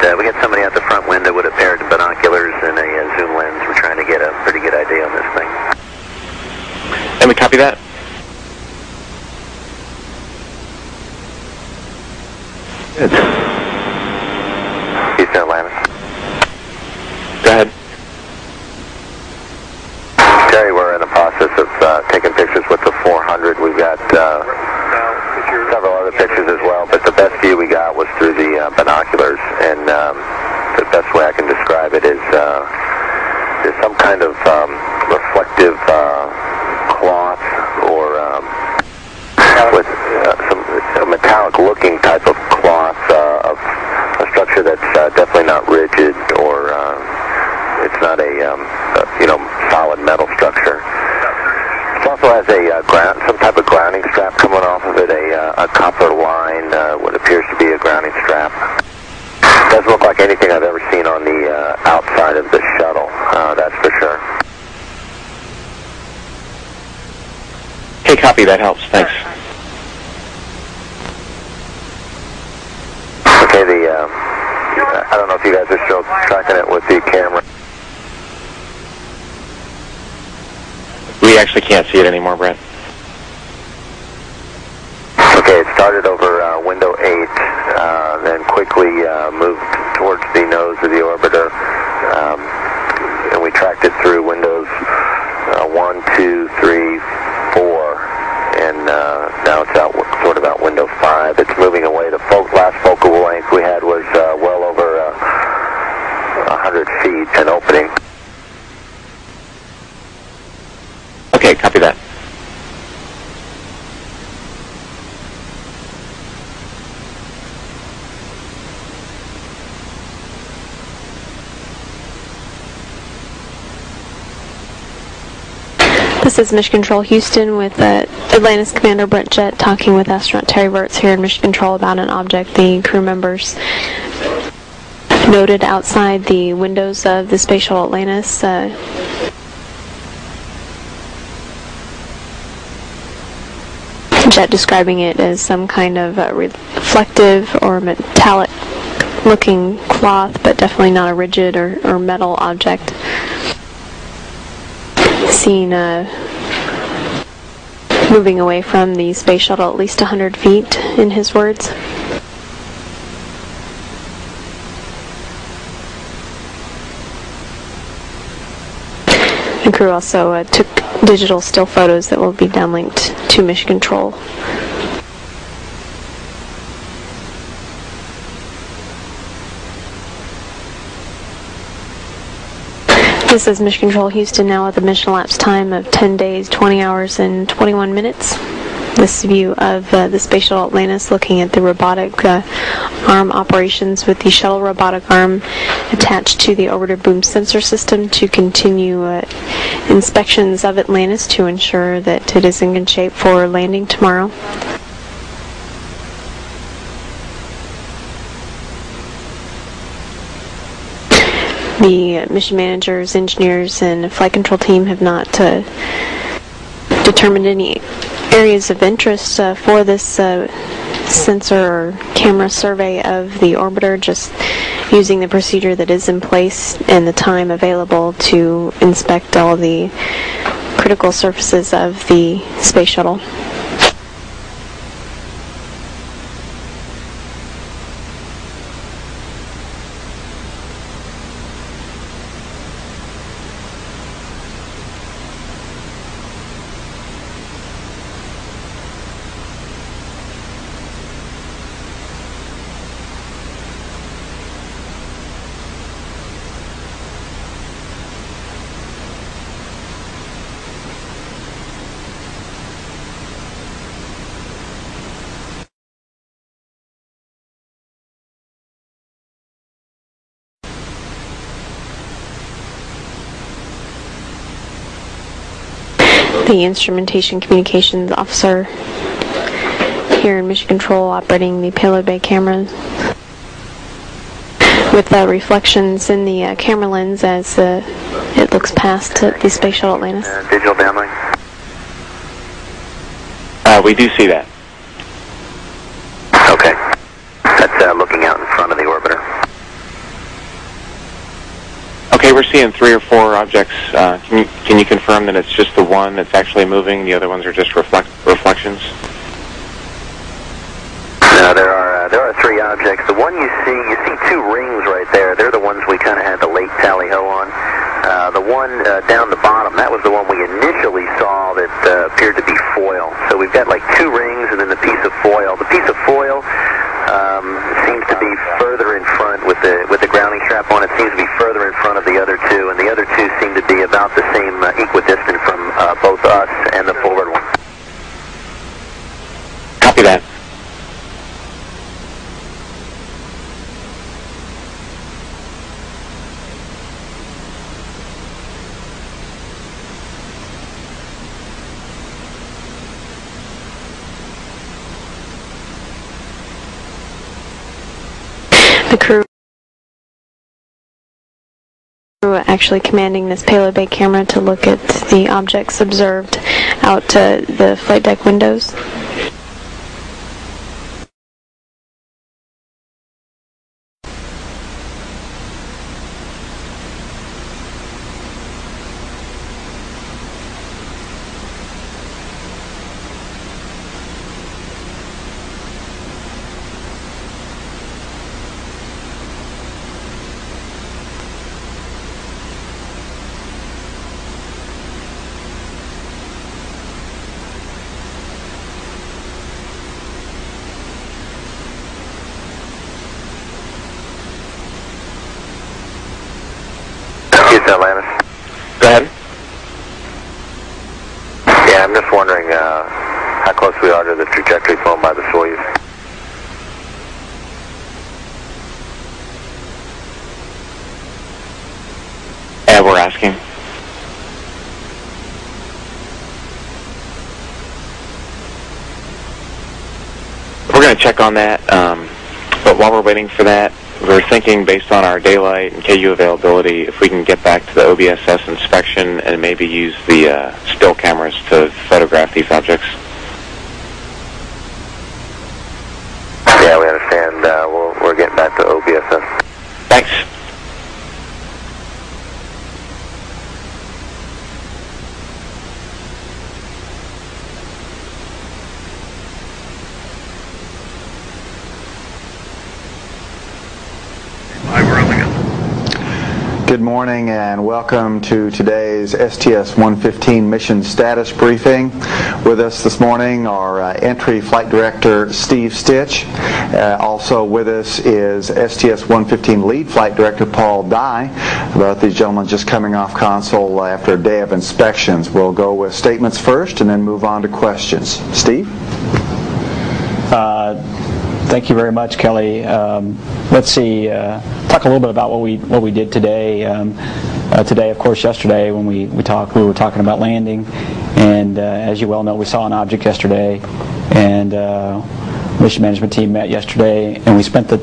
we got somebody out the front window with a pair of binoculars and a zoom lens. We're trying to get a pretty good idea on this thing. Let me copy that. Houston, Atlantis. Go ahead. Terry, we're in the process of taking pictures with the 400. We've got several other pictures as well, but the best view we got was through the binoculars, and the best way I can describe it is there's some kind of reflective cloth or with a metallic-looking type of cloth of a structure that's definitely not rigid or it's not a solid metal structure. It also has a some type of grounding strap coming off of it, a copper line, what appears to be a grounding strap. Doesn't look like anything I've ever seen on the outside of the shuttle, that's for sure. Okay, copy, that helps, thanks. Okay, I don't know if you guys are still tracking it with the camera. We actually can't see it anymore, Brett. Okay, it started over window 8, then quickly moved towards the nose of the orbiter, and we tracked it through windows 1, 2, 3, 4, and now it's out sort of out window 5. It's moving away. The last focal length we had was well over 100 feet, an opening. Okay, copy that. This is Mission Control Houston with Atlantis Commander Brent Jett talking with astronaut Terry Virts here in Mission Control about an object the crew members noted outside the windows of the Space Shuttle Atlantis. Jett describing it as some kind of reflective or metallic looking cloth, but definitely not a rigid or metal object. Seen moving away from the space shuttle at least 100 feet, in his words. The crew also took digital still photos that will be downlinked to Mission Control. This is Mission Control Houston now with a mission elapsed time of 10 days, 20 hours, and 21 minutes. This view of the Space Shuttle Atlantis looking at the robotic arm operations with the shuttle robotic arm attached to the orbiter boom sensor system to continue inspections of Atlantis to ensure that it is in good shape for landing tomorrow. The mission managers, engineers, and flight control team have not determined any areas of interest for this sensor or camera survey of the orbiter, just using the procedure that is in place and the time available to inspect all the critical surfaces of the space shuttle. The instrumentation communications officer here in Mission Control operating the payload bay cameras with reflections in the camera lens as it looks past the Space Shuttle Atlantis. Digital downlink? We do see that. Okay. That's looking out in front of the orbiter. seeing 3 or 4 objects. Can you confirm that it's just the one that's actually moving? The other ones are just reflections? No, there are 3 objects. The one you see 2 rings right there. They're the ones we kind of had the late tally-ho on. The one down the bottom, that was the one we initially saw that appeared to be foil. So we've got like 2 rings and then the piece of foil. The piece of foil seems to be further in front with the grounding strap on. It seems to be further in front of the other 2, and the other 2 seem to be about the same equidistant from both us and the forward one. Copy that. The crew actually commanding this payload bay camera to look at the objects observed out the flight deck windows. Atlantis. Go ahead. Yeah, I'm just wondering how close we are to the trajectory flown by the Soyuz. And we're asking. We're going to check on that, but while we're waiting for that, we're thinking, based on our daylight and KU availability, if we can get back to the OBSS inspection and maybe use the still cameras to photograph these objects. Yeah, we understand. We're getting back to OBSS. Thanks. Good morning and welcome to today's STS-115 mission status briefing. With us this morning are Entry Flight Director Steve Stitch. Also with us is STS-115 Lead Flight Director Paul Dye. Both these gentlemen just coming off console after a day of inspections. We'll go with statements first and then move on to questions. Steve? Thank you very much, Kelly. Let's see. Talk a little bit about what we did today. Today, of course, yesterday when we were talking about landing, and as you well know, we saw an object yesterday, and mission management team met yesterday, and we spent the